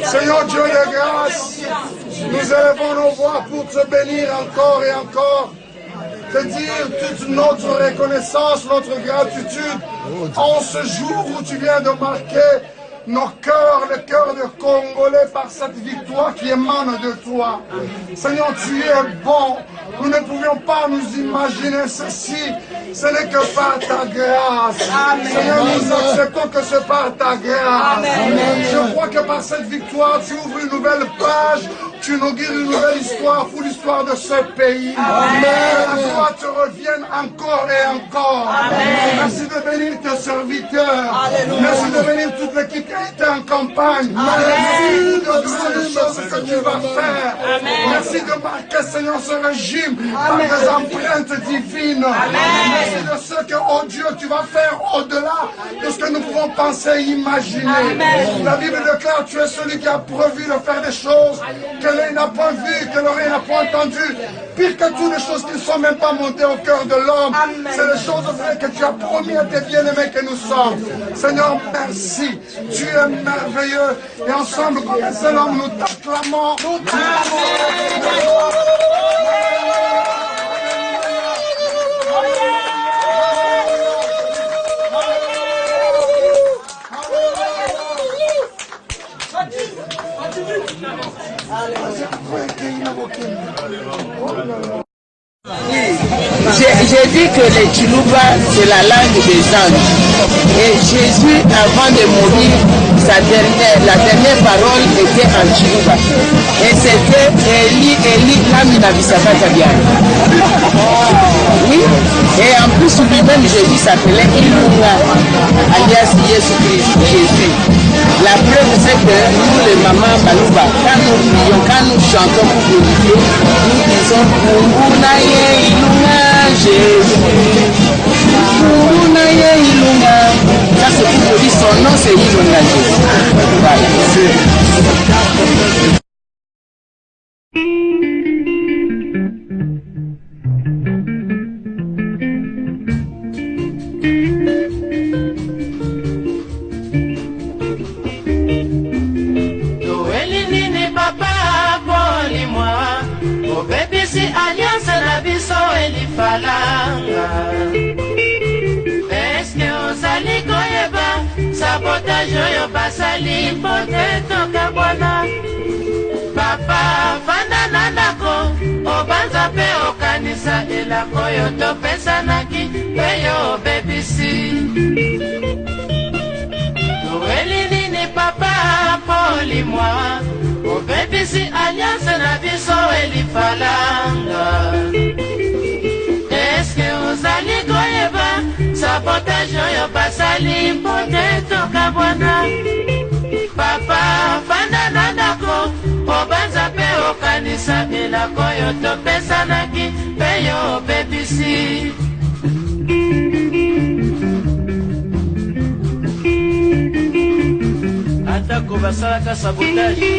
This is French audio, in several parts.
Seigneur Dieu de grâce, nous élevons nos voix pour te bénir encore et encore, te dire toute notre reconnaissance, notre gratitude en ce jour où tu viens de marquer nos cœurs, le cœur de Congolais par cette victoire qui émane de toi. Seigneur, tu es bon. Nous ne pouvions pas nous imaginer ceci Ce n'est que par ta grâce. Seigneur, nous acceptons que c'est par ta grâce. Je crois que par cette victoire, tu ouvres une nouvelle page. Tu inaugures une nouvelle histoire pour l'histoire de ce pays. Que la gloire te revienne encore et encore. Merci de bénir tes serviteurs. Merci de bénir toute l'équipe qui a été en campagne. Merci de grandes choses que tu vas faire. Merci de marquer, Seigneur, ce régime par des empreintes divines. Merci de ce que, oh Dieu, tu vas faire au-delà de ce que nous pouvons penser et imaginer. La Bible déclare, tu es celui qui a prévu de faire des choses que l'œil n'a pas vu, que l'oreille n'a pas entendu. Pire que toutes les choses qui ne sont même pas montées au cœur de l'homme. C'est les choses vraies que tu as promis à tes bien-aimés que nous sommes. Seigneur, merci. Tu es merveilleux. Et ensemble, comme un seul homme, nous t'acclamons. J'ai dit que les Chiluba, c'est la langue des anges. Et Jésus, avant de mourir, la dernière parole était en Chiluba. Et c'était Eli, Eli, Lamina Bisabata bien. Oui. Et en plus, lui-même, Jésus s'appelait Ilunga, alias Jésus-Christ, Jésus. La preuve, c'est que nous, les mamans Balouba, quand nous prions, quand nous chantons pour glorifier, nous disons Mungunaye Ilunga Jésus. Mungunaye Ilunga. Ça, c'est pour dire son nom, c'est Ilunga Jésus. Voilà. Eske ozali koyeba sabotage oyo basali poteto kabwana papa vanda na ndako obanza pe okanisa elako oyo topesanaki mpe yo obebisi oweli nini papa polimwa obebisi alliance na biso elifalanga. Ozali koyeba sabotage oyo basali poteto kabwana papa vanda na ndako obanza pe okanisa elako oyo topesanaki mpe yo obebisi atako basalaka sabotage.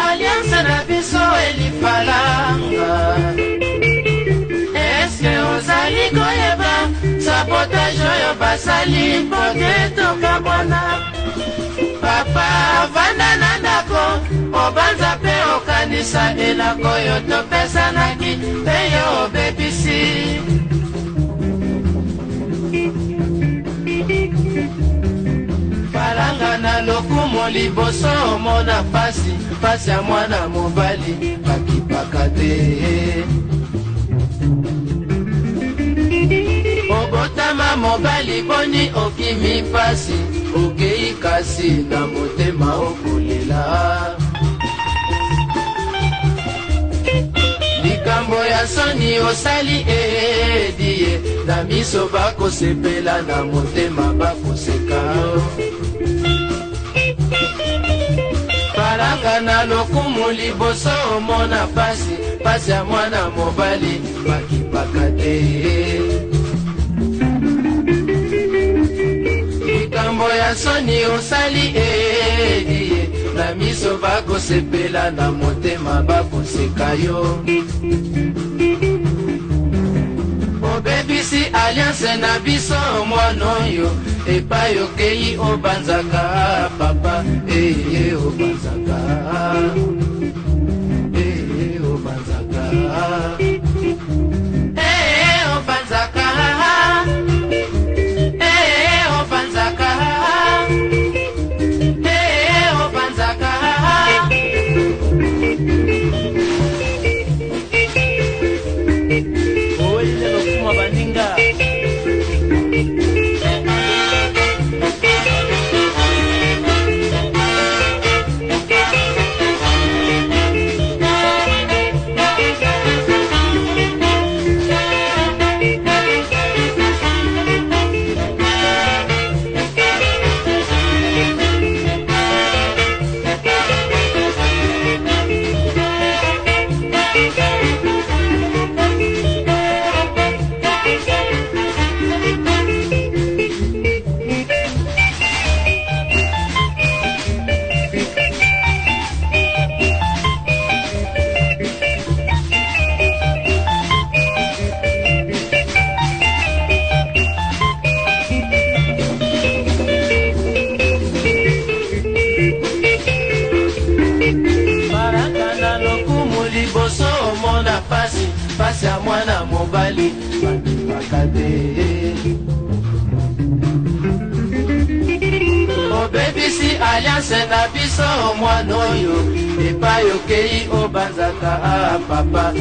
Alliance na biso elifalanga. Eske ozali koyeba sabotage oyo basali poteto kabwana papa vanda na ndako obanza pe okanisa elako oyo topesanaki mpe yo obebisi balanga na lokumo liboso omona pasi ya mwana mobali bakipaka te obotama mobali boni okimi pasi okei kasi na motema okolela likambo ya soni osali edie na miso bakosepela na motema bakoseka balanga na lokumu liboso omona pasi ya mwana mobali bakipaka te likambo ya soni osali edie na miso bakosepela na motema bakoseka yo obebisi alliance na biso mwana oyo epai okei obanzaka papa papa obanzaka obanzaka obanzaka obanzaka obanzaka oile lokuma baninga pasi ya mwana mobali bandimaka te obebisi alliance na biso mwana oyo epai okei obanzaka papa